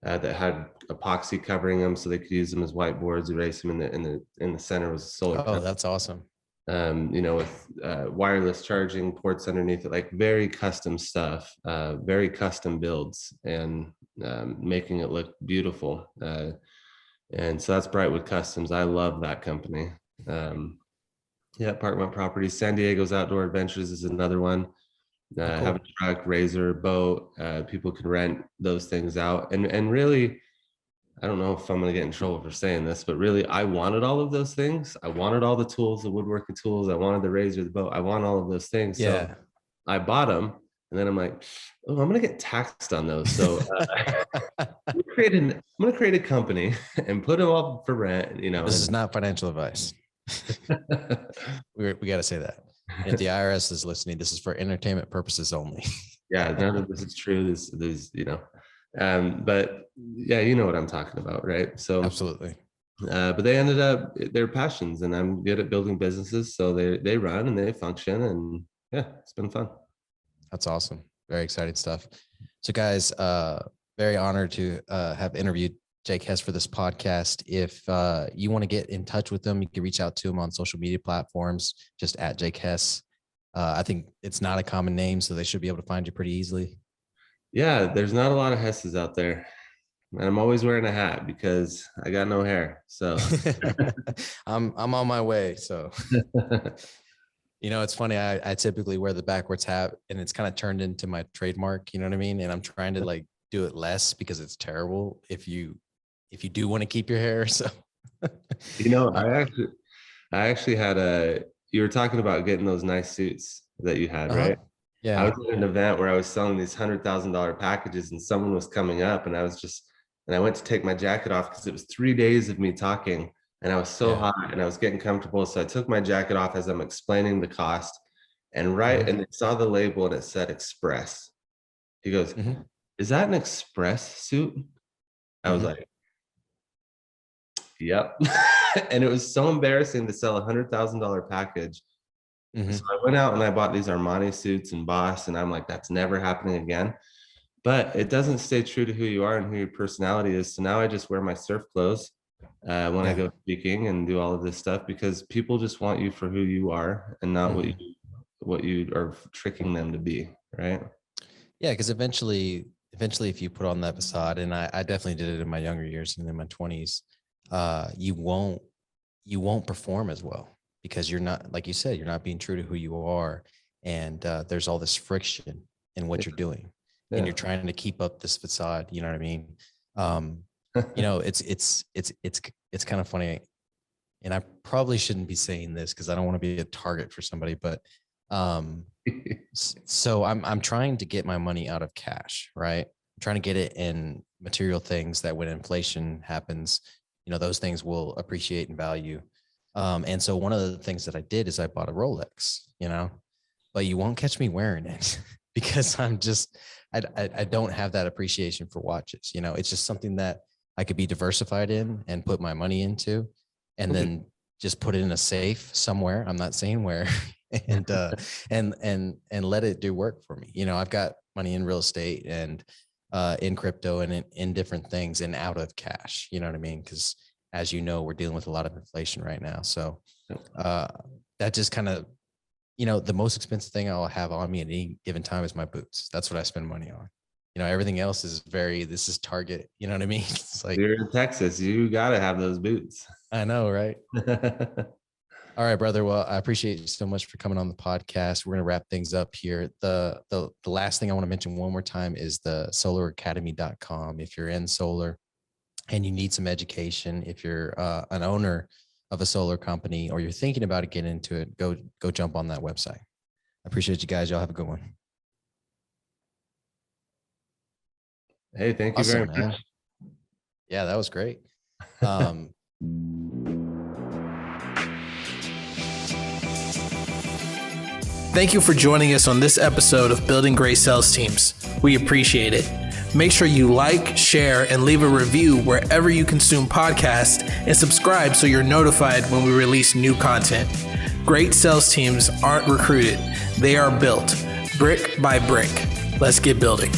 that had epoxy covering them so they could use them as whiteboards, erase them. In the center was a solar Oh, panel. that's awesome. With wireless charging ports underneath it, like very custom stuff, very custom builds, and making it look beautiful. And so that's Brightwood Customs. I love that company. Parkmont Properties. San Diego's Outdoor Adventures is another one. Cool. Have a truck, razor, boat. People can rent those things out. And really, I don't know if I'm going to get in trouble for saying this, but really, I wanted all of those things. I wanted all the tools, the woodworking tools. I wanted the razor, the boat. I want all of those things. Yeah. So I bought them. And then I'm like, oh, I'm going to get taxed on those. So I'm going to create a company and put them up for rent. This is not financial advice. We got to say that. If the IRS is listening, this is for entertainment purposes only. Yeah, none of this is true. But yeah, you know what I'm talking about, right? So Absolutely. But they ended up, they're passions, and I'm good at building businesses. So they run and they function, and yeah, it's been fun. That's awesome. Very exciting stuff. So guys, very honored to have interviewed Jake Hess for this podcast. If you want to get in touch with them, you can reach out to him on social media platforms, just at Jake Hess. I think it's not a common name, so they should be able to find you pretty easily. Yeah, there's not a lot of Hesses out there. And I'm always wearing a hat because I got no hair. So I'm on my way. So it's funny. I typically wear the backwards hat, and it's kind of turned into my trademark. You know what I mean? And I'm trying to like do it less because it's terrible if you do want to keep your hair. So I actually had you were talking about getting those nice suits that you had, right? Yeah. I was at an event where I was selling these $100,000 packages, and someone was coming up, and I went to take my jacket off because it was 3 days of me talking, and I was so hot and I was getting comfortable. So I took my jacket off as I'm explaining the cost, and and they saw the label and it said Express. He goes, "Is that an Express suit?" I was like, "Yep." And it was so embarrassing to sell $100,000 package. So I went out and I bought these Armani suits and Boss, and I'm like, that's never happening again. But it doesn't stay true to who you are and who your personality is. So now I just wear my surf clothes when I go speaking and do all of this stuff, because people just want you for who you are and not what you are tricking them to be, right? Yeah, because eventually, if you put on that facade, and I definitely did it in my younger years and in my 20s, you won't perform as well, because you're not, like you said, you're not being true to who you are, and there's all this friction in what you're doing, and you're trying to keep up this facade. You know what I mean? It's kind of funny, and I probably shouldn't be saying this because I don't want to be a target for somebody, but so I'm trying to get my money out of cash, right? I'm trying to get it in material things that when inflation happens, those things will appreciate in value. And so one of the things that I did is I bought a Rolex, but you won't catch me wearing it because I don't have that appreciation for watches. It's just something that I could be diversified in and put my money into, and then just put it in a safe somewhere. I'm not saying where, and let it do work for me. I've got money in real estate and in crypto and in different things and out of cash. You know what I mean? Because as you know, we're dealing with a lot of inflation right now. So that just kind of, the most expensive thing I'll have on me at any given time is my boots. That's what I spend money on. Everything else is this is Target. You know what I mean? It's like, you're in Texas, you got to have those boots. I know, right? All right, brother. Well, I appreciate you so much for coming on the podcast. We're going to wrap things up here. The last thing I want to mention one more time is the solaracademy.com. If you're in solar and you need some education, if you're an owner of a solar company or you're thinking about getting into it, go jump on that website. I appreciate you guys. Y'all have a good one. Hey, thank you very much. Yeah, that was great. Thank you for joining us on this episode of Building Great Sales Teams. We appreciate it. Make sure you like, share, and leave a review wherever you consume podcasts, and subscribe so you're notified when we release new content. Great sales teams aren't recruited. They are built brick by brick. Let's get building.